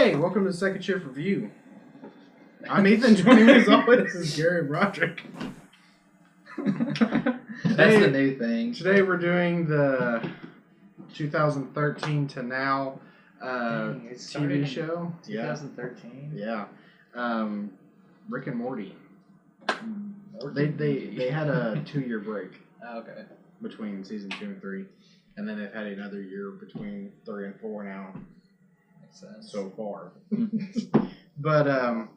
Hey, welcome to the Second Shift Review. I'm Ethan, joining me as always is Gary Broderick. That's the new thing. Today we're doing the 2013 to now TV show. 2013? Yeah. Rick and Morty. They had a 2-year break Okay. between season 2 and 3. And then they've had another year between 3 and 4 now. Makes sense. So far. But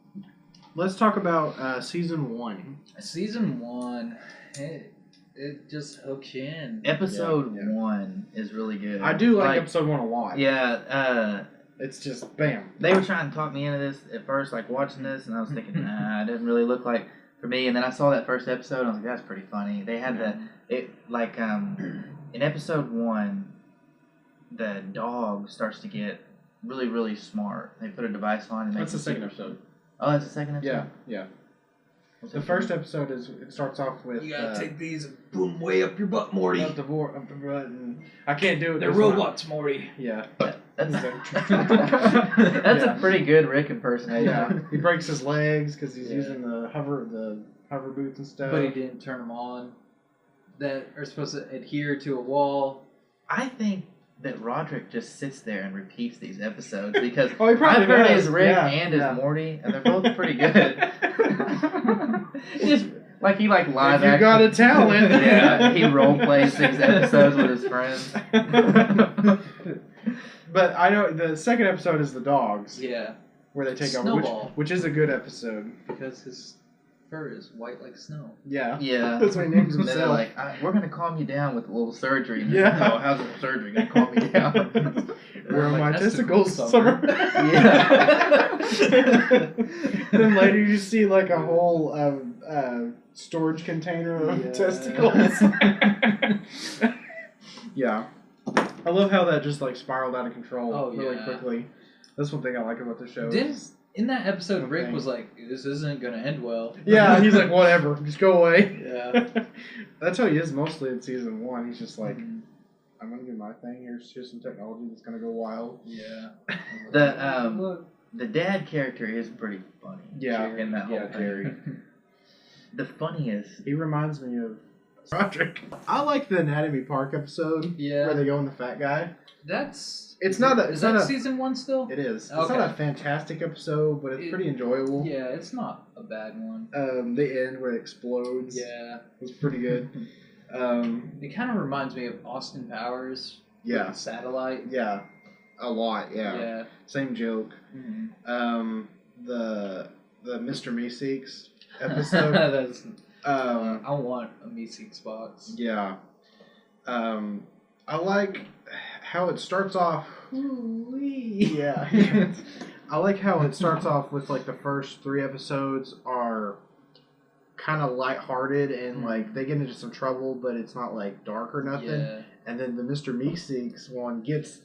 let's talk about season 1. Season 1, it just hooks you in. Episode 1 is really good. I do like episode 1 a lot. Yeah, it's just bam. They were trying to talk me into this at first, like watching this, and I was thinking, nah, it didn't really look like for me. And then I saw that first episode, and I was like, that's pretty funny. They had in episode 1, the dog starts to get really, really smart. They put a device on and that's the second episode. Oh, that's the second episode? Yeah. The first episode it starts off with You gotta take these and boom way up your butt, Morty. Up the butt, and I can't do it. They're robots, Morty. Yeah. That's a pretty good Rick impersonation. Yeah. He breaks his legs because he's using the hover boots and stuff. But he didn't turn them on. That are supposed to adhere to a wall. I think that Roderick just sits there and repeats these episodes because he probably I've heard does. his Rick and his Morty, and they're both pretty good. Just like he live if you got a talent. Yeah, he role plays 6 episodes with his friends. But I know the second episode is the dogs. Yeah. Where they take Snowball. over, which is a good episode because his fur is white like snow. Yeah. Yeah. That's what he names They're himself. like, we're gonna calm you down with a little surgery. And Yeah. No, how's the surgery gonna calm me down? Where are my testicles, Summer? Yeah. Then later you see like a whole storage container of testicles. Yeah. I love how that just like spiraled out of control really quickly. That's one thing I like about the show. In that episode, Rick was like, this isn't going to end well. Yeah, he's like, whatever, just go away. Yeah. That's how he is mostly in season 1. He's just like, I'm going to do my thing. Here's some technology that's going to go wild. Yeah. The dad character is pretty funny. Yeah. In that whole Jerry. The funniest. He reminds me of Roderick. I like the Anatomy Park episode where they go in the fat guy. Is that season 1 still? It is. Okay. It's not a fantastic episode, but it's pretty enjoyable. Yeah, it's not a bad one. The end where it explodes. Yeah. Was pretty good. It kind of reminds me of Austin Powers. Yeah. With Satellite. Yeah. A lot, Yeah. Same joke. Mm-hmm. The Mr. Meeseeks episode. I want a Meeseeks box. Yeah. I like how it starts off. Yeah. I like how it starts off with like the first 3 episodes are kind of lighthearted and like they get into some trouble, but it's not like dark or nothing. Yeah. And then the Mr. Meeseeks one gets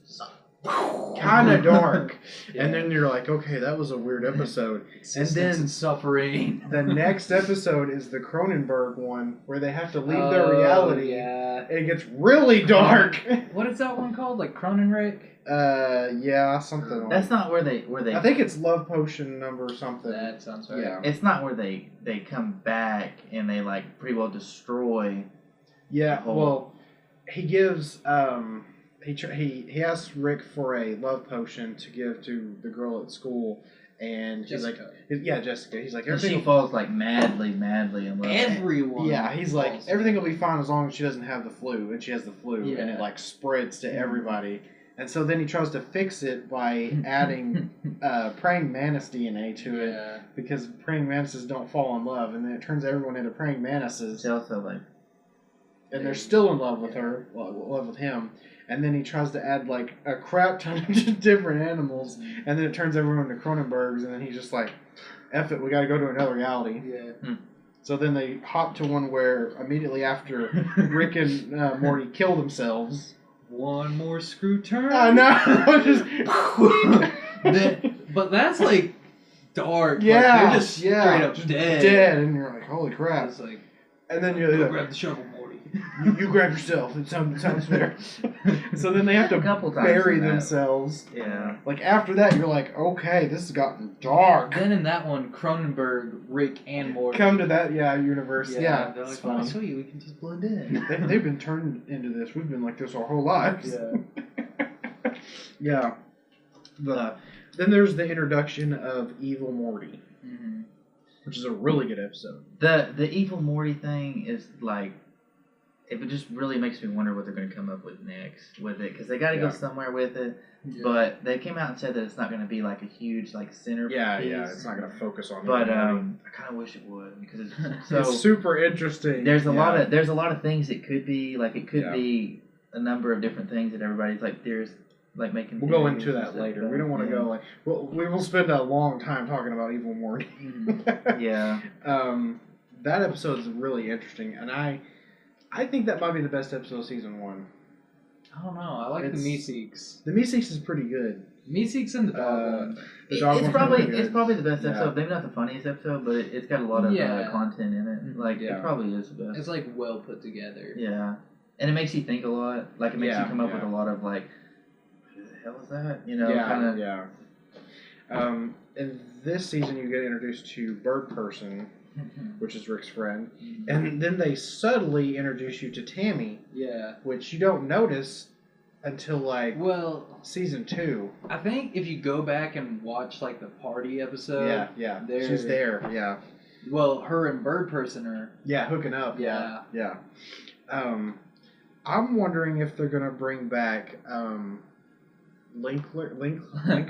kind of dark, and then you're like, okay, that was a weird episode. And then suffering. The next episode is the Cronenberg one where they have to leave their reality. Yeah. And it gets really dark. What is that one called? Like Cronenrick? Yeah, something. That's not where they. I think it's Love Potion number something. That sounds right. Yeah. It's not where they come back and they like pretty well destroy. Yeah. Well, he gives he asks Rick for a love potion to give to the girl at school, and he's Jessica. like, Jessica. He's like, And everything. she falls like madly in love. Everyone. Yeah, he's like, everything will be fine as long as she doesn't have the flu, and she has the flu, and it like spreads to everybody. And so then he tries to fix it by adding praying mantis DNA to it, because praying mantises don't fall in love, and then it turns everyone into praying mantises. She also like, and they're still in love with her, love with him. And then he tries to add like a crap ton of different animals, and then it turns everyone into Cronenbergs, and then he's just like, F it, we gotta go to another reality. Yeah. So then they hop to one where immediately after Rick and Morty kill themselves. One more screw turn. I know. But that's like dark. Yeah. Like, they're just straight up just dead. Dead, and you're like, holy crap. It's like, And then you're go like, grab the shovel, Morty. You grab yourself. It sounds fair. So then they have to A couple times bury in that. themselves. Yeah. Like after that, you're like, okay, this has gotten dark. Then in that one, Cronenberg, Rick, and Morty. Come to that, universe. Yeah, they're it's like, oh, fun. sweet, we can just blend in. They've been turned into this. We've been like this our whole lives. Yeah. Yeah. Then there's the introduction of Evil Morty, Mm-hmm. which is a really good episode. The evil Morty thing is like, it just really makes me wonder what they're going to come up with next with it, because they got to go somewhere with it. Yeah. But they came out and said that it's not going to be like a huge like centerpiece. Yeah, it's not going to focus on. But Evil I Morty. kind of wish it would, because it's so It's super interesting. There's a lot of things it could be. Like it could Yeah. be a number of different things that everybody's like there's like making. We'll go theories into and that stuff later. about We don't want to it. go like. Well, we will spend a long time talking about Evil Morty. Yeah. That episode is really interesting, and I think that might be the best episode of season 1. I don't know. I like the Meeseeks. The Meeseeks is pretty good. Meeseeks and the dog one. The dog It's one's probably really good. it's probably the best Yeah. episode. Maybe not the funniest episode, but it's got a lot of Yeah. content in it. Like Yeah. it probably is the best. It's like well put together. Yeah, and it makes you think a lot. Like it makes you come up with Yeah. a lot of like, who the hell is that? You know, Yeah, kind of. yeah. In this season, you get introduced to Bird Person, which is Rick's friend, and then they subtly introduce you to Tammy, Yeah. which you don't notice until like Well, season 2. I think if you go back and watch like the party episode. Yeah, they're- she's there. Yeah, Well, her and Bird Person are. hooking up. Yeah. Yeah. I'm wondering if they're gonna bring back Linker.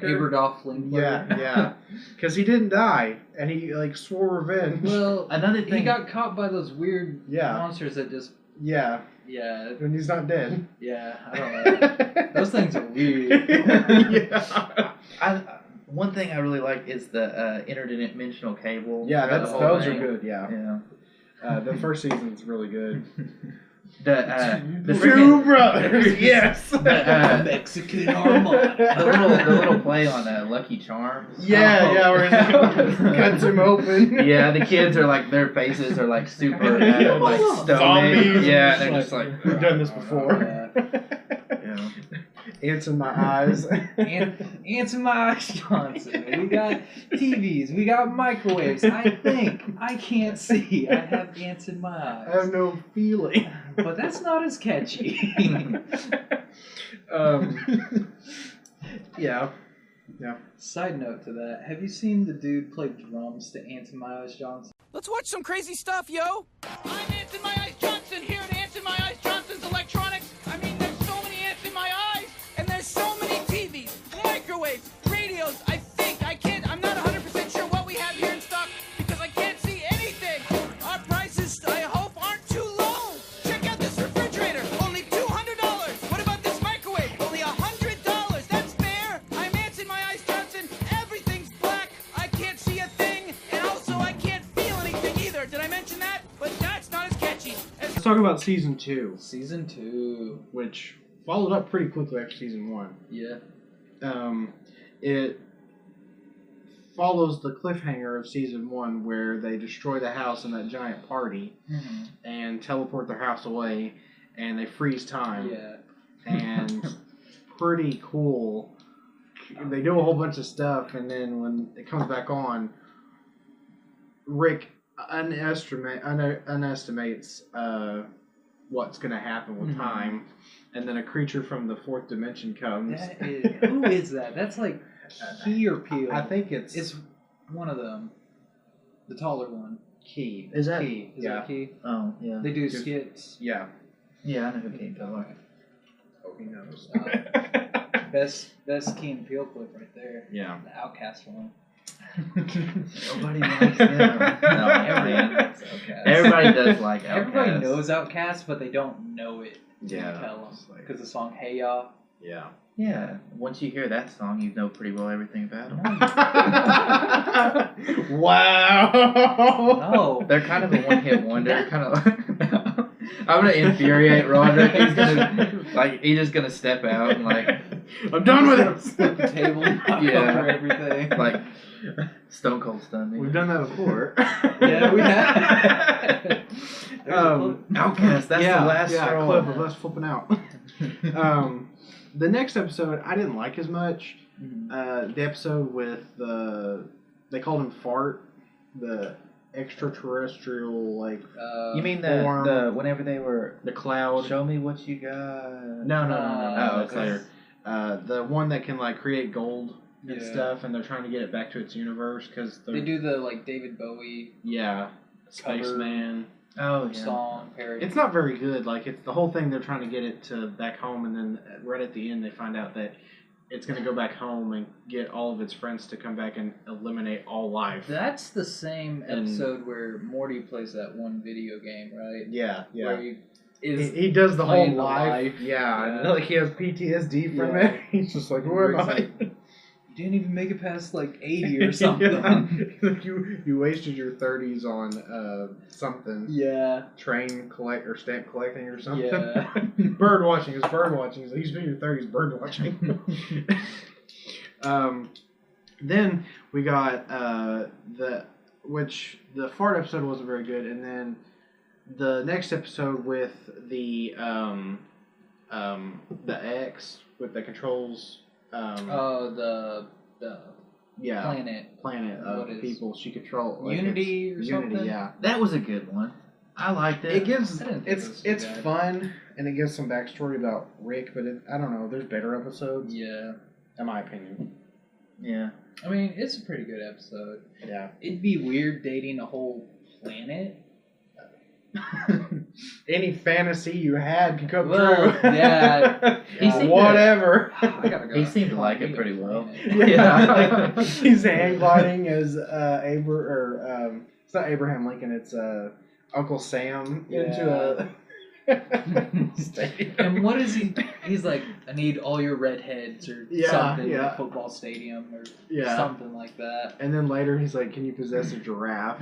Aberdoff Linkler. Yeah, because he didn't die, and he like swore revenge. Well, Another thing. he got caught by those weird Yeah. monsters that just. Yeah, Yeah. and he's not dead. Yeah. I don't know. Those things are weird. Yeah. One thing I really like is the interdimensional cable. Yeah, throughout that's the whole those are thing. good. Yeah, Yeah. the first season's really good. The Two freaking- brothers. Yes. Mexican Armada. the little play on Lucky Charms. Yeah, where he cuts him open. Yeah, the kids are like their faces are like super like stony. Zombies. Yeah, they're just like We've done this before. Yeah. Ants in my eyes. Ants in my eyes, Johnson. We got TVs. We got microwaves. I think. I can't see. I have ants in my eyes. I have no feeling. But that's not as catchy. Yeah. Side note to that, have you seen the dude play drums to Ants in My Eyes Johnson? Let's watch some crazy stuff, yo! I'm Ants in My Eyes Johnson here at Ants in My Eyes Johnson's Electronics. I mean, there's so many ants in my eyes, and there's so many TVs, microwaves, radios. I'm not 100% sure what we have here in stock because I can't see anything. Our prices, I hope, aren't too low. Check out this refrigerator, only $200. What about this microwave? Only $100. That's fair. I'm Ants in My Eyes Johnson. Everything's black. I can't see a thing, and also I can't feel anything either. Did I mention that? But that's not as catchy. Let's talk about season 2, Season 2. which followed up pretty quickly after season 1. Yeah. It follows the cliffhanger of season 1 where they destroy the house in that giant party and teleport their house away, and they freeze time. Yeah. And pretty cool. They do a whole bunch of stuff, and then when it comes back on, Rick underestimates what's going to happen with time, and then a creature from the 4th dimension comes. That is, who is that? That's like Key or Peel. I think it's one of them. The taller one. Key. Is that? Key. Is Yeah. that Key? Oh yeah. They do skits. Yeah. Yeah, I know who Kate Peele. Oh, he knows. Best Key and Peele clip right there. Yeah. The Outcast one. Nobody likes them. No, Everyone man. likes Outcast. Everybody does like Outcast. Everybody knows Outcast, but they don't know it. Yeah. Tell It's them. like- Because the song Hey Ya. Yeah. Yeah, once you hear that song, you know pretty well everything about them. Wow. No. They're kind of a one-hit wonder. Kind of. I'm gonna infuriate Roderick. He's just gonna step out and like. I'm done with it. Flip the table and knock Yeah. over everything. Like Stone Cold Stun Me. We've done that before. Yeah, we have. Outcast. That's the last straw. clip of us flipping out. The next episode I didn't like as much. The episode with they called him Fart, the extraterrestrial you mean form. the whenever they were the cloud? Show me what you got. No. Oh, That's later. The one that can create gold and stuff, and they're trying to get it back to its universe because they do the David Bowie Spaceman song parody. It's not very good. It's the whole thing. They're trying to get it to back home, and then right at the end they find out that it's going to go back home and get all of its friends to come back and eliminate all life. That's the same episode where Morty plays that one video game, right? Yeah. Where he does the whole playing the life. Yeah. And, he has PTSD from it. He's just like, where am I? You didn't even make it past 80 or something. You wasted your 30s on something. Yeah. Train stamp collecting or something. Yeah. Bird watching is bird watching. So you spent your 30s bird watching. Then we got the fart episode wasn't very good, and then the next episode with the X with the controls. The planet of people she controls. Unity or something. Unity, yeah. That was a good one. I liked it. It gives it's bad. fun and it gives some backstory about Rick, but I don't know. There's better episodes. Yeah, in my opinion. Yeah. I mean, it's a pretty good episode. Yeah. It'd be weird dating a whole planet. Any fantasy you had could come Well, true. yeah. Whatever. I gotta go. He seemed to like it pretty well. Yeah. He's hand gliding as it's not Abraham Lincoln, it's Uncle Sam into a stadium. And what is he? He's like, I need all your redheads or something in a football stadium or something like that. And then later he's like, can you possess a giraffe?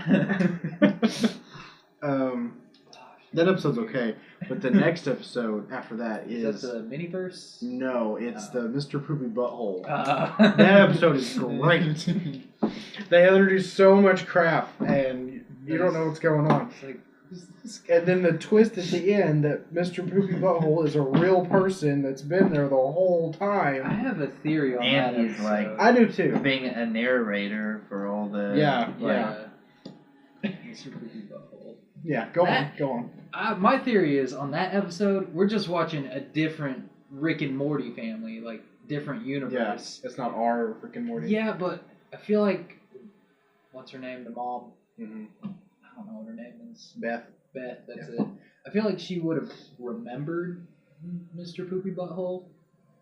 That episode's okay, but the next episode after that is that the Miniverse? No, it's the Mr. Poopy Butthole. That That episode is great. They introduce so much crap, and you don't know what's going on. And then the twist at the end that Mr. Poopy Butthole is a real person that's been there the whole time. I have a theory on that. And he's I do too. being a narrator for all the Mr. Poopy Butthole. Yeah, go on. My theory is on that episode, we're just watching a different Rick and Morty family, different universe. Yeah, it's not our freaking Morty. Yeah, but I feel like, what's her name? The mom? Mm-hmm. I don't know what her name is. Beth, that's it. I feel like she would have remembered Mr. Poopy Butthole,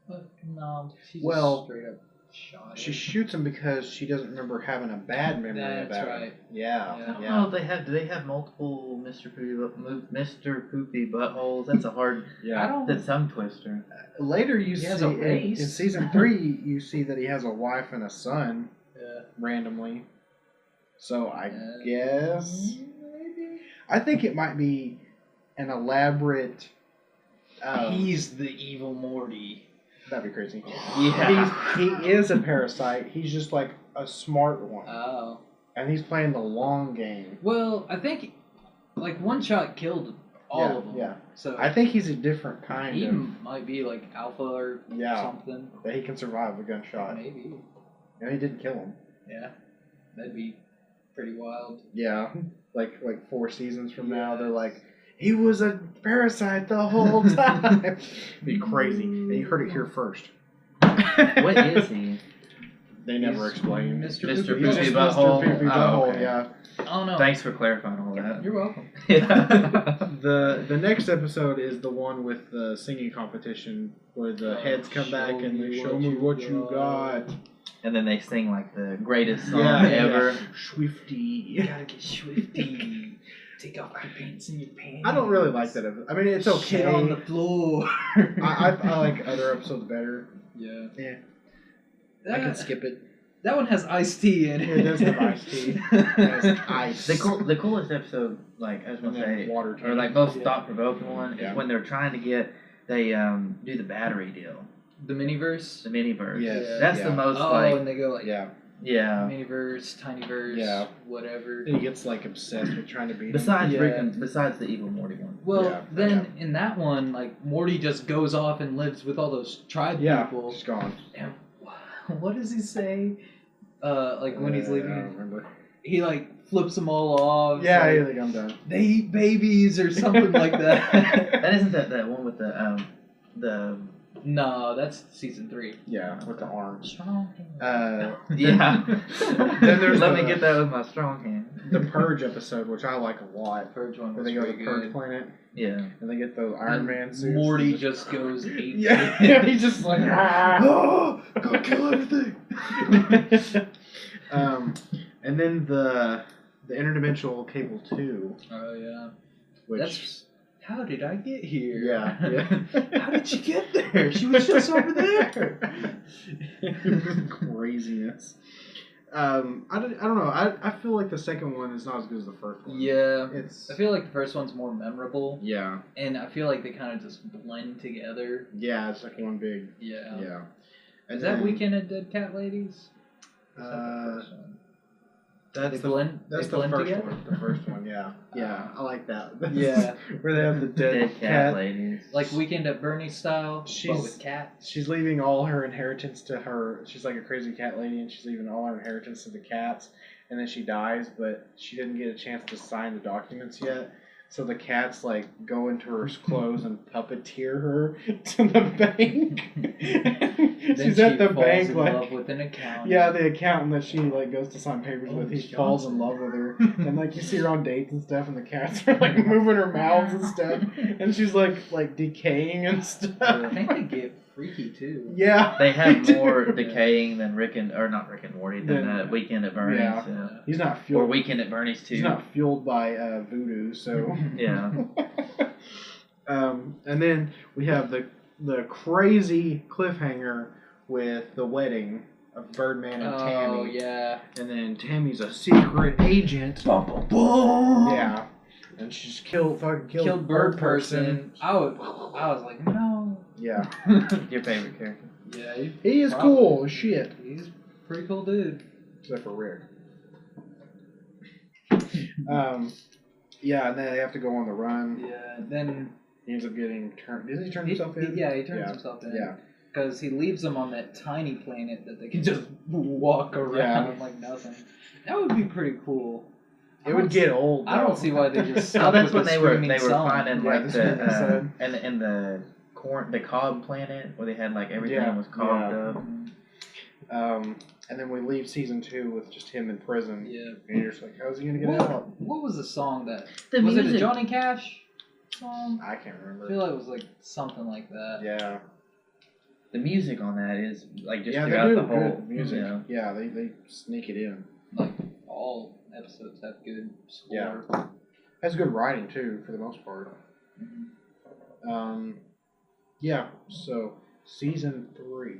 but no, she just straight up shot she him. shoots him because she doesn't remember having a bad memory That's about right. him. Yeah. I don't know if they have. Do they have multiple Mr. Poopy Buttholes? That's a hard. The tongue twister. Later, you see has a race. in season 3, you see that he has a wife and a son. Yeah. Randomly. So I guess maybe. I think it might be an elaborate. He's the evil Morty. That'd be crazy. Yeah. He is a parasite. He's just a smart one. Oh. And he's playing the long game. Well, I think one shot killed all of them. Yeah. So I think he's a different kind he of. might be alpha or something. That he can survive a gunshot. Maybe. And he didn't kill him. Yeah. That'd be pretty wild. Yeah. Like 4 seasons from now, they're like, he was a parasite the whole time. It'd be crazy. And you heard it here first. What is he? They never explain. Mr. Mr. Poopy Poopy Just Butthole. Mr. Poopy Oh, Butthole, okay. yeah. Oh no. Thanks for clarifying all that. You're welcome. Yeah. The next episode is the one with the singing competition where the heads come back and they show me what you got. And then they sing the greatest song ever. Yeah. Swifty. You gotta get swifty. Take off your pants and your pants. I don't really like that episode. I mean, it's okay. Shit on the floor. I like other episodes better. Yeah. Yeah. I can skip it. That one has iced tea in it. It does have iced tea. It has ice. The coolest episode, I was gonna say, water or most thought-provoking one, Yeah. is when they're trying to get they do the battery deal, The Miniverse? the Miniverse. Yes. That's the most and they go Yeah. Yeah. Miniverse, Tinyverse, Yeah. whatever. He gets like obsessed with trying to beat him. Besides the evil Morty one. Well, in that one, like Morty just goes off and lives with all those tribe people. He's gone. And what does he say? Like when he's leaving, I don't remember. he like flips them all off. Yeah, like, I think I'm done. They eat babies or something like that. That isn't that one with the. No, that's season 3. Yeah, with the arms. Strong. Yeah. Then there's Let me get that with my strong hand. The Purge episode, which I like a lot. Purge one Where was they go to pretty the Purge good. planet. Yeah. And they get those Iron Man suits. Morty just goes ape. Yeah, he's just like, oh, go kill everything. And then the interdimensional cable 2. Oh yeah. Which how did I get here? Yeah. How did she get there? She was just over there. Craziness. I don't know. I feel like the second one is not as good as the first one. Yeah. I feel like the first one's more memorable. Yeah. And I feel like they kind of just blend together. Yeah, it's like one big. Yeah. Yeah. And Is that Weekend at Dead Cat Ladies? That's They the blend first together? one. The first one, yeah. Yeah, I like that. Yeah. Where they have the dead cat ladies. Like Weekend at Bernie's style, but with cats. She's leaving all her inheritance to her. She's like a crazy cat lady, and she's leaving all her inheritance to the cats. And then she dies, but she didn't get a chance to sign the documents yet. So the cats like go into her clothes and puppeteer her to the bank. She's at the bank, in like love with an accountant. Yeah, the accountant that she like goes to sign papers with, he falls in love with her, and like you see her on dates and stuff, and the cats are like moving her mouths and stuff, and she's like decaying and stuff. I think they get freaky too. Yeah, They have more decaying than not Rick and Morty than Weekend at Bernie's. Yeah. He's not fueled. Or Weekend at Bernie's too. He's not fueled by voodoo, so Yeah. And then we have the crazy cliffhanger with the wedding of Birdman and Tammy. Oh yeah. And then Tammy's a secret agent. Boom, boom, boom. Yeah. And she just killed Bird Person. I was like, no. Yeah. Your favorite character. Yeah. He is cool as shit. He's a pretty cool dude. Except for Rick. Yeah, and then they have to go on the run. Yeah. Then he ends up getting turned. Doesn't he turn himself in? Yeah, he turns himself in. Yeah. Because he leaves them on that tiny planet that they can just walk around like nothing. That would be pretty cool. It would get old. Though. I don't see why they just. Oh, that's when they were song. finding Yeah, like the the cob planet where they had like everything was cobbed up. And then we leave season 2 with just him in prison. Yeah. And you're just like, how's he gonna get out? What was the song that? Was it a Johnny Cash song? I can't remember. I feel like it was like something like that. Yeah. The music on that is like just they throughout do the whole good music. You know. Yeah, they sneak it in. Like all episodes have good score. Yeah. Has good writing too, for the most part. Mm-hmm. Yeah. So season 3,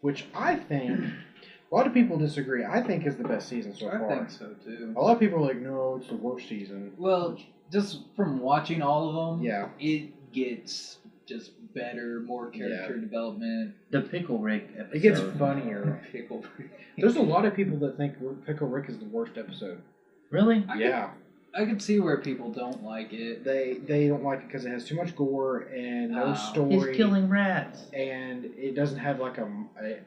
which I think a lot of people disagree. I think is the best season so far. I think so too. A lot of people are like, no, it's the worst season. Well, just from watching all of them, Yeah. it gets just better, more character development. The Pickle Rick episode. It gets funnier. Pickle. There's a lot of people that think Pickle Rick is the worst episode. Really? I could see where people don't like it. They don't like it because it has too much gore and no story. He's killing rats. And it doesn't have like a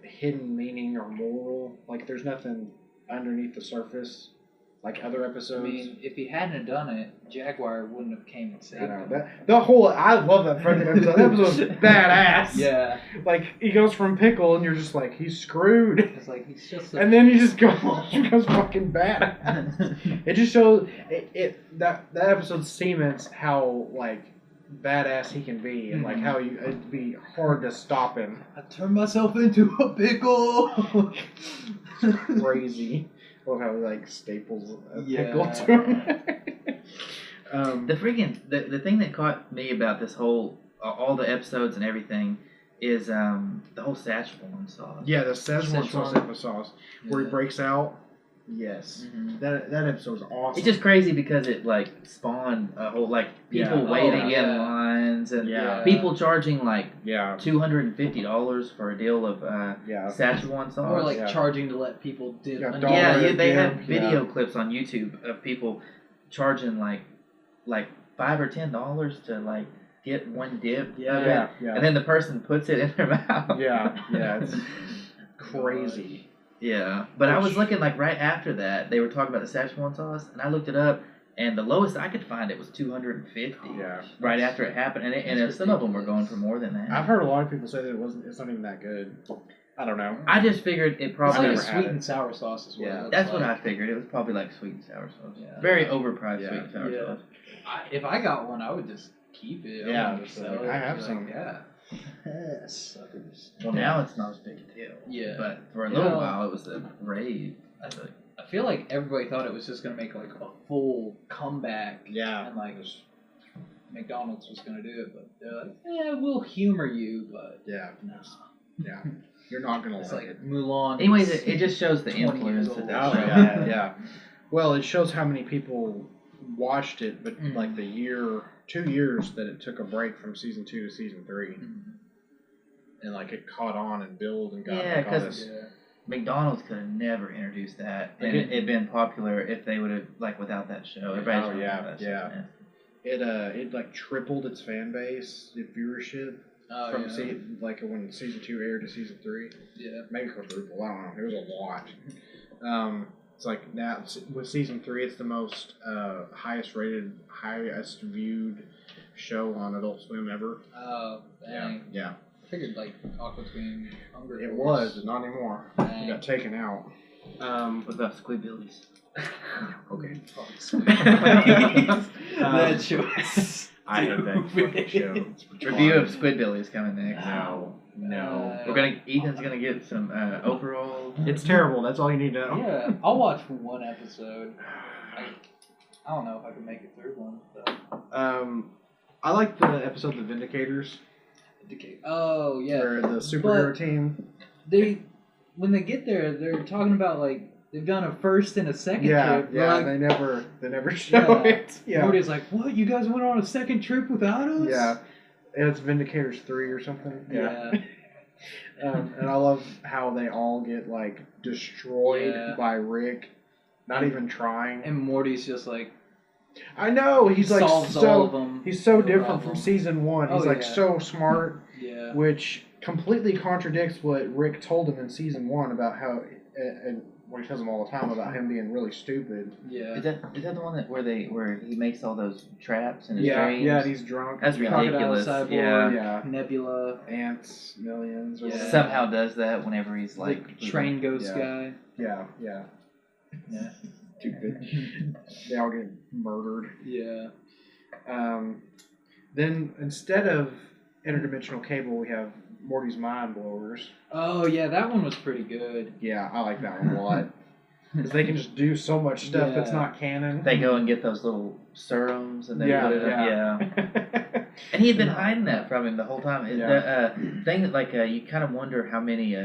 hidden meaning or moral. Like there's nothing underneath the surface like other episodes. I mean, if he hadn't done it, Jaguar wouldn't have came and saved him. I love that fucking episode. That episode's badass. Yeah. Like he goes from pickle and you're just like, he's screwed. It's like he's just and then he just becomes fucking badass. It just shows that episode cements how like badass he can be and like how it'd be hard to stop him. I turned myself into a pickle. Crazy. I love how he like staples a pickle to him. The thing that caught me about this whole all the episodes and everything is the whole Szechuan sauce. Yeah, the Szechuan sauce episode where he breaks out. Yes, that episode's awesome. It's just crazy because it like spawned a whole like people waiting in line bands and Yeah. people charging like Yeah. $250 for a deal of Szechuan sauce. Or like charging to let people dip. They have video clips on YouTube of people charging like $5 or $10 to like get one dip. Yeah. And then the person puts it in their mouth. Yeah. It's crazy. Yeah, but I was looking like right after that they were talking about the Szechuan sauce, and I looked it up, and the lowest I could find it was $250. Yeah, right after it happened, and some of them were going for more than that. I've heard a lot of people say that it's not even that good. I don't know. I just figured it probably was sweet and sour sauce as well. Yeah, that's what I figured. It was probably like sweet and sour sauce. Yeah. Very overpriced sweet and sour sauce. If I got one, I would just keep it. Yeah, I have some. Yeah. Suckers. Well, now it's not as big a deal. Yeah. But for a little while, it was a rave. I feel like everybody thought it was just going to make like a full comeback. Yeah. And like McDonald's was going to do it, but they're like, we'll humor you, but yeah. No. Yeah. You're not going to like it. Mulan. Anyways, it just shows the influence that that show had. Yeah. Well, it shows how many people watched it, but like 2 years that it took a break from season 2 to season 3. And like it caught on and built and got all this. McDonald's could have never introduced that, and it'd been popular if they would have without that show. It like tripled its fan base, its viewership from when season 2 aired to season 3. Yeah, maybe quadruple. I don't know. It was a lot. It's like now with season 3, it's the most highest rated, highest viewed show on Adult Swim ever. Oh, dang. Yeah. I figured like Aqua Teen Hunger. It was, but not anymore. It got taken out. What about Squidbillies? Okay. That show. I hate that fucking show. Review of Squidbillies coming next. No. Ethan's gonna get some overalls. It's terrible. That's all you need to know. Yeah, I'll watch one episode. I don't know if I can make it through one. But. I like the episode The Vindicators. Oh yeah. Where the superhero team. When they get there, they're talking about like they've done a first and a second trip. Yeah, like, they never show it. Yeah. Morty's like, what? You guys went on a second trip without us? Yeah. It's Vindicators 3 or something. Yeah. And I love how they all get like destroyed by Rick, not even trying. And Morty's just like, I know he's like solves all of them. He's so different from season 1. He's so smart. Yeah. Which completely contradicts what Rick told him in season 1 about how, and what he tells him all the time about him being really stupid. Yeah. Is that the one where he makes all those traps and his dreams? Yeah, and he's drunk. That's ridiculous. Cyborg, Nebula, Ants, Millions. Or somehow does that whenever he's like train ghost guy. Yeah. Stupid. They all get murdered. Yeah. Then instead of interdimensional cable, we have Morty's mind blowers. Oh yeah, that one was pretty good. Yeah, I like that one a lot. Because they can just do so much stuff that's not canon. They go and get those little serums and they put it up. Yeah. And he had been hiding that from him the whole time. The thing that you kind of wonder how many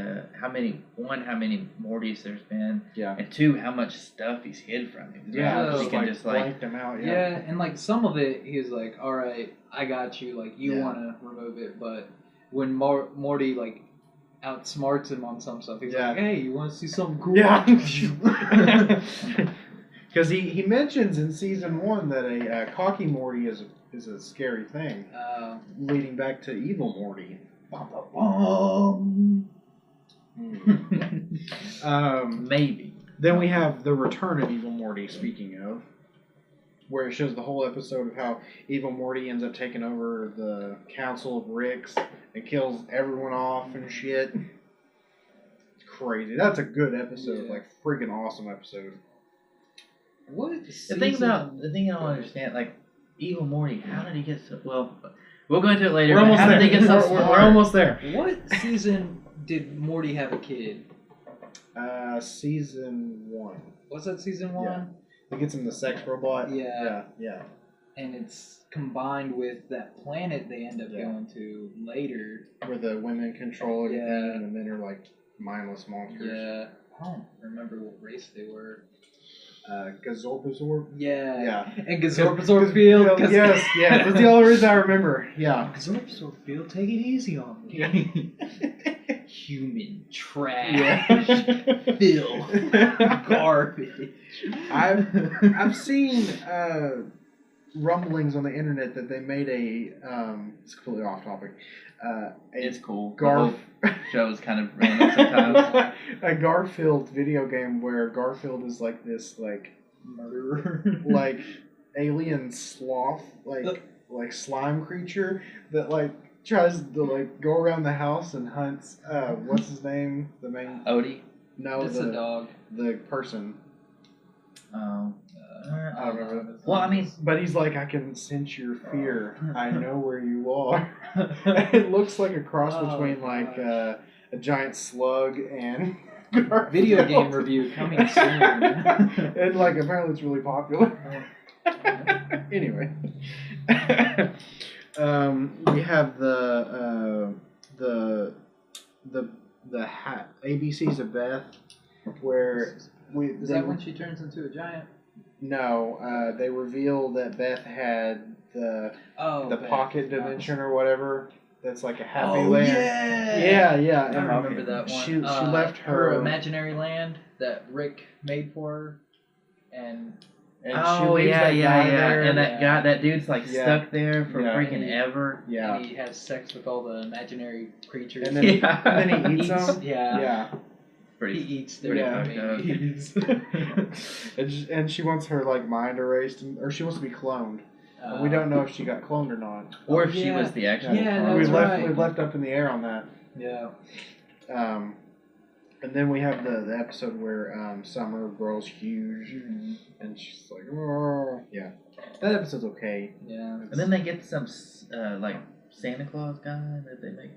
Mortys there's been, and 2, how much stuff he's hid from him. Yeah, he can just blanked him out. Yeah, and like some of it, he was like, "All right, I got you. Like you want to remove it," but when Morty like outsmarts him on some stuff, he's like, "Hey, you want to see something cool?" Yeah. Because he mentions in season 1 that a cocky Morty is a scary thing, leading back to evil Morty. Maybe. Then we have the return of evil Morty. Speaking of, where it shows the whole episode of how evil Morty ends up taking over the Council of Ricks and kills everyone off and shit. It's crazy. That's a good episode. Like freaking awesome episode. What? The thing I don't understand, like evil Morty, how did he get so well? We'll go into it later. We're almost how there. Did he get so smart? We're almost there. What season did Morty have a kid? Season 1. Was that season 1? Yeah. He gets him the sex robot. Yeah. And it's combined with that planet they end up going to later. Where the women control everything and the men are like mindless monsters. Yeah. I don't remember what race they were. Gazorpazorp. Yeah. And Gazorpazorp Field. Yes, that's the only reason I remember. Yeah. Gazorpazorp Field, take it easy on me. Human trash. Filth. Garbage. I've seen rumblings on the internet that they made it's completely off topic. It's cool. Garf show's kind of random sometimes. A Garfield video game where Garfield is like this murderer, like alien sloth, like slime creature that tries to go around the house and hunts. What's his name? The main Odie. No, it's a dog. The person. I don't remember. Well, I mean, but he's like, I can sense your fear. I know where you are. It looks like a cross between a giant slug and video game review coming soon. And apparently it's really popular. Anyway, we have the ABCs of Beth, where is that when she turns into a giant? No, they reveal that Beth had the pocket dimension or whatever. That's like a happy land. Yeah. I remember that one. She left her imaginary land that Rick made for her, and she leaves that guy there. And that dude's stuck there for freaking ever. Yeah. And he has sex with all the imaginary creatures. And then, he eats them. Yeah. Pretty, he eats their babies. And she wants her mind erased, or she wants to be cloned. We don't know if she got cloned or not, or if she was the actual. Yeah, we left up in the air on that. Yeah. And then we have the episode where Summer grows huge, and she's like, oh, yeah. That episode's okay. Yeah. And then they get some Santa Claus guy that they make.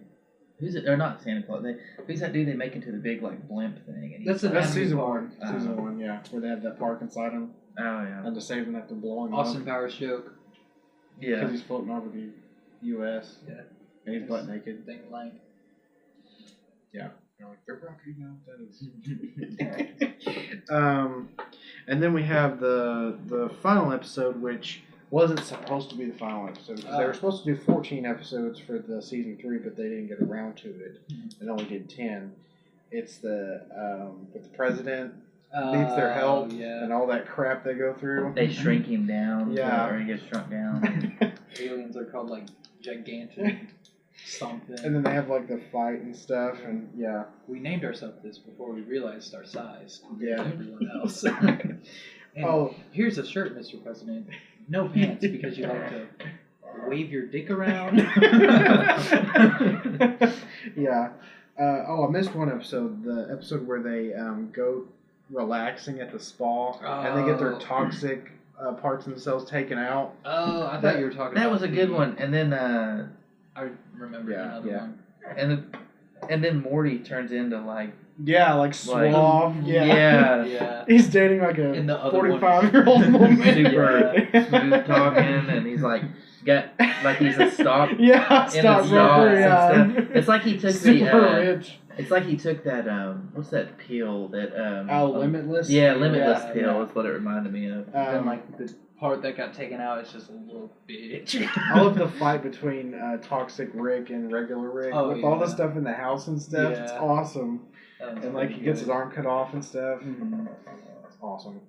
Who's it? Or not Santa Claus. Who's that dude they make into the big blimp thing? And that's season 1. Season 1, yeah, where they have that park inside him. Oh yeah. And to save him after blowing Austin Powers joke. Yeah. Because he's floating over the U.S. Yeah. And he's butt naked. Thing like. Yeah. They're rocky now. That is. And then we have the final episode, which wasn't supposed to be the final episode. They were supposed to do 14 episodes for the season 3, but they didn't get around to it. They only did 10. It's with the president needs their help and all that crap they go through. They shrink him down. Yeah. Or he gets shrunk down. Aliens are called gigantic something. And then they have the fight and stuff, and yeah. We named ourselves this before we realized our size compared to everyone else. And here's a shirt, Mr. President. No pants because you like to wave your dick around. Yeah. I missed one episode. The episode where they go relaxing at the spa and they get their toxic parts of themselves taken out. Oh, I thought you were talking about that was a good one. And then I remember another one. And then Morty turns into suave. Yeah. He's dating a 45-year-old woman. Super smooth talking, and he's he's a stock. Yeah, stockbroker. Yeah. It's like he took rich. It's like he took that what's that pill that Limitless. Yeah, Limitless pill is what it reminded me of. And the part that got taken out is just a little bitch. I love the fight between Toxic Rick and regular Rick with all the stuff in the house and stuff. Yeah. It's awesome. And he gets his arm cut off and stuff. Mm-hmm. It's awesome.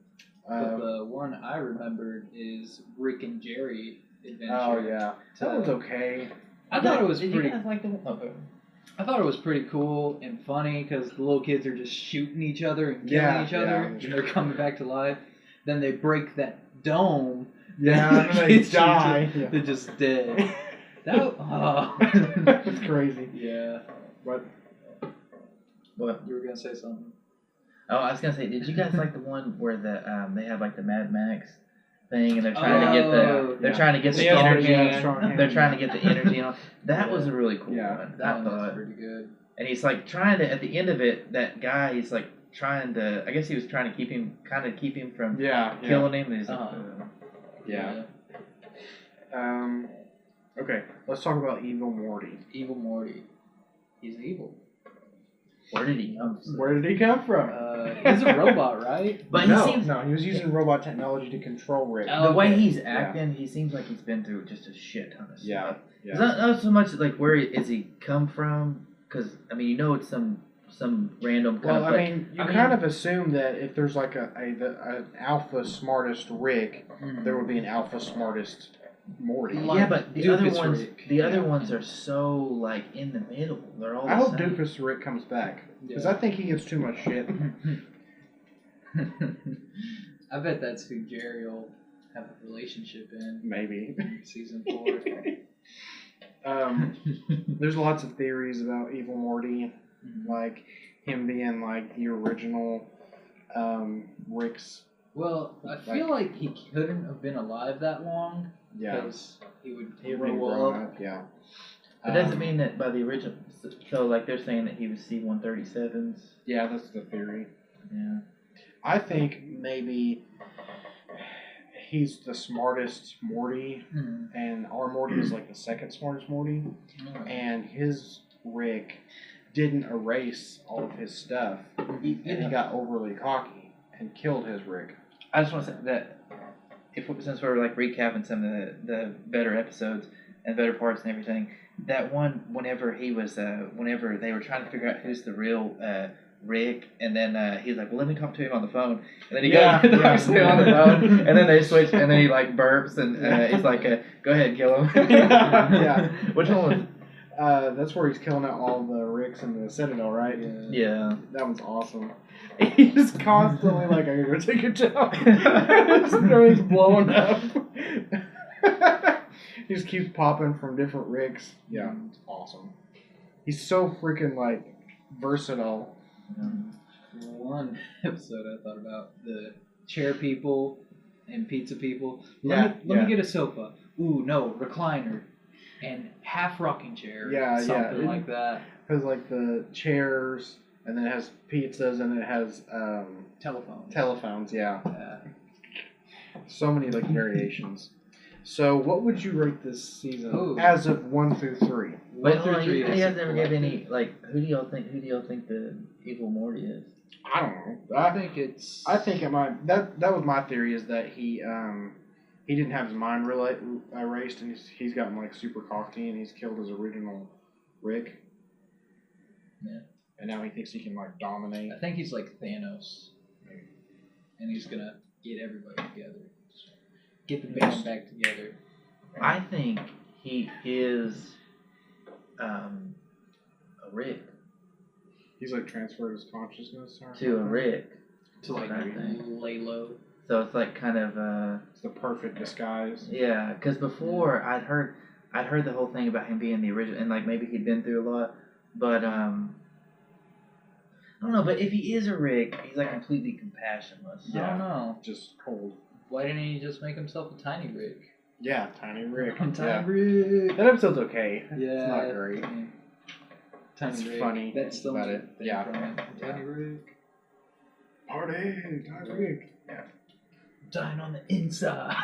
But the one I remembered is Rick and Jerry Adventure. Oh yeah, that was okay. I thought it was pretty. You guys like the I thought it was pretty cool and funny because the little kids are just shooting each other and killing each other, and they're coming back to life. Then they break that dome. Yeah, and they die. They're just dead. That was crazy. Yeah. What? You were gonna say something. Oh, I was gonna say, did you guys like the one where they have the Mad Max thing and they're trying to get the energy. They're trying to get the energy on. That was a really cool one. That was pretty good. And he's trying to, at the end of it, that guy, he's trying to, I guess he was trying to keep him from killing him. And he's okay, let's talk about Evil Morty. Evil Morty. He's evil. Where did he come from? Where did he come from? He's a robot, right? But no, he seems he was using robot technology to control Rick. the way he's acting. He seems like he's been through just a shit ton of stuff. Yeah. It's not so much like where is he come from? Because I mean, it's some random kind of. You kind of assume that if there's like an alpha smartest Rick, there would be an alpha smartest Morty. Yeah, but the other ones are so like in the middle. They're all. I hope Doofus Rick comes back because I think he gets too much shit. I bet that's who Jerry will have a relationship in. Maybe Season 4. There's lots of theories about Evil Morty, like him being like the original Rick's. Well, I feel like he couldn't have been alive that long. Yeah, because he would grow up. Yeah, it doesn't mean that by the original. So like they're saying that he was C-137s. Yeah, that's the theory. Yeah, I think maybe he's the smartest Morty, and our Morty is like the second smartest Morty, and his Rick didn't erase all of his stuff. He got overly cocky and killed his Rick. I just want to say that since we're like recapping some of the better episodes and better parts and everything, that one whenever he was whenever they were trying to figure out who's the real Rick, and then he's like, well, let me talk to him on the phone, and then he goes and talks to him on the phone, and then they switch, and then he like burps, and he's like, go ahead, kill him. Yeah. Which one was? That's where he's killing out all the Ricks in the Citadel, right? Yeah. That one's awesome. He's constantly like, I gotta go take a job. His throat's blowing up. He just keeps popping from different Ricks. Yeah, it's awesome. He's so freaking like versatile. One episode I thought about the chair people and pizza people. Let me get a sofa. Ooh, no, recliner. And half rocking chair. Something like that. Because like the chairs, and then it has pizzas, and it has telephones, yeah. So many like variations. So what would you rate this season as of 1 through 3? Wait, you guys never gave any like who do y'all think the evil Morty is? I don't know. I think it might that was my theory, is that he didn't have his mind erased, and he's gotten like super cocky, and he's killed his original Rick. Yeah. And now he thinks he can like dominate. I think he's like Thanos, and he's gonna get everybody together, get the band back together. I think he is a Rick. He's like transferred his consciousness to a Rick. To like lay low. So it's like kind of it's the perfect disguise. Yeah, because before I'd heard the whole thing about him being the original, and like maybe he'd been through a lot, but I don't know. But if he is a Rick, he's like completely compassionless. Yeah. I don't know. Just cold. Why didn't he just make himself a tiny Rick? Yeah, tiny Rick. Tiny Rick. That episode's okay. Yeah, it's not great. Tiny Rick. Funny. That's still about it. Yeah. Tiny Rick. Party, Tiny Rick. Yeah. Dying on the inside.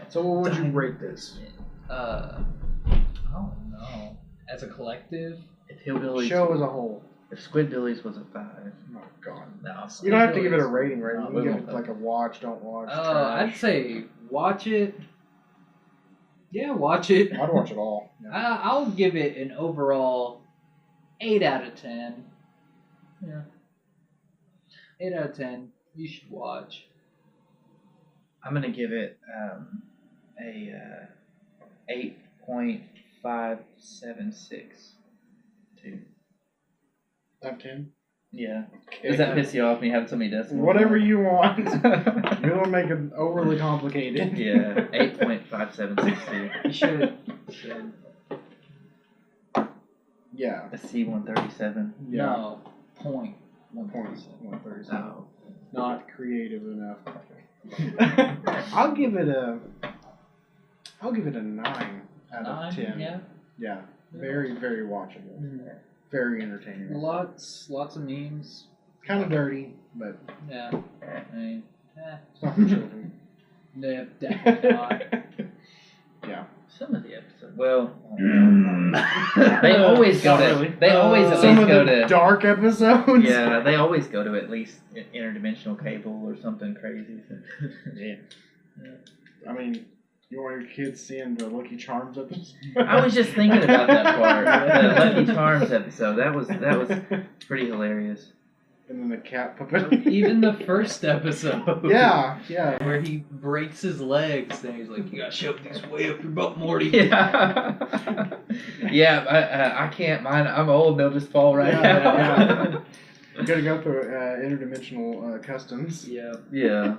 So what would you rate this? I don't know. As a collective? If Hillbillies show as a whole. If Squidbillies was a 5. Oh God. No. You don't have to give it a rating, right? You can give it like a watch, don't watch. I'd say watch it. Yeah, watch it. I'd watch it all. Yeah. I'll give it an overall 8 out of 10. Yeah. 8 out of 10. You should watch. I'm gonna give it a 8.576. Out of 10? Yeah. Okay. Does that piss you off when you have so many decimals? Whatever you want. You don't make it overly complicated. Yeah, 8.5762. You should. Yeah. A C-137. Yeah. No. Point 137. Oh. Not creative enough. I'll give it a 9 out of 10. Yeah. Yeah. Very, very watchable. Very entertaining. Lots of memes. Kind of dirty, but yeah. I mean, it's not for children. No, definitely not. Yeah. Some of the episodes. Well, they always go to. Really. They always at Some least of go the to dark episodes. Yeah, they always go to at least interdimensional cable or something crazy. Yeah. I mean, you want your kids seeing the Lucky Charms episode? I was just thinking about that part. The Lucky Charms episode. That was pretty hilarious. And then the cat puppet. Even the first episode. Yeah. Where he breaks his legs and he's like, you gotta shove these way up your butt, Morty. Yeah. I can't mind. I'm old and they'll just fall right out. Yeah. You gotta go through interdimensional customs. Yeah. Yeah.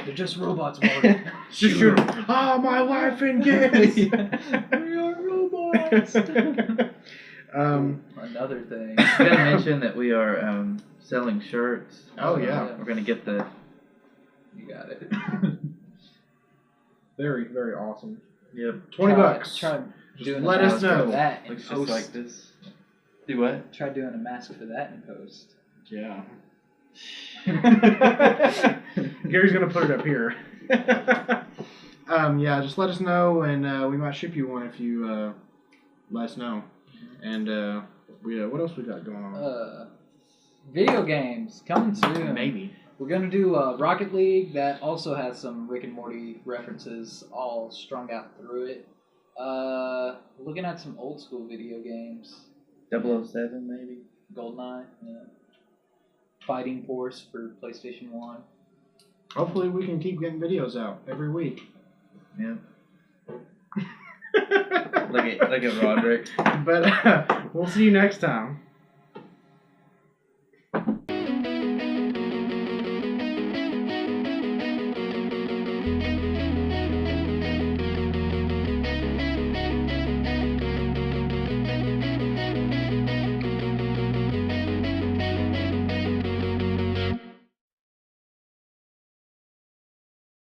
They're just robots, Morty. Just shoot 'em. Ah, my wife and kids. We are robots. Another thing. I gotta mention that we are selling shirts. Oh, yeah. We're gonna get the. You got it. Very, very awesome. Yep. $20. Try doing let a us mask know. for that in Looks just post. like this. Do what? Try doing a mask for that in post. Yeah. Gary's gonna put it up here. Yeah, just let us know, and we might ship you one if you let us know. And what else we got going on? Video games coming soon. Maybe. We're gonna do Rocket League that also has some Rick and Morty references all strung out through it. Looking at some old school video games. 007 maybe. GoldenEye. Yeah. Fighting Force for PlayStation 1. Hopefully we can keep getting videos out every week. Yeah. Look at Roderick. But we'll see you next time.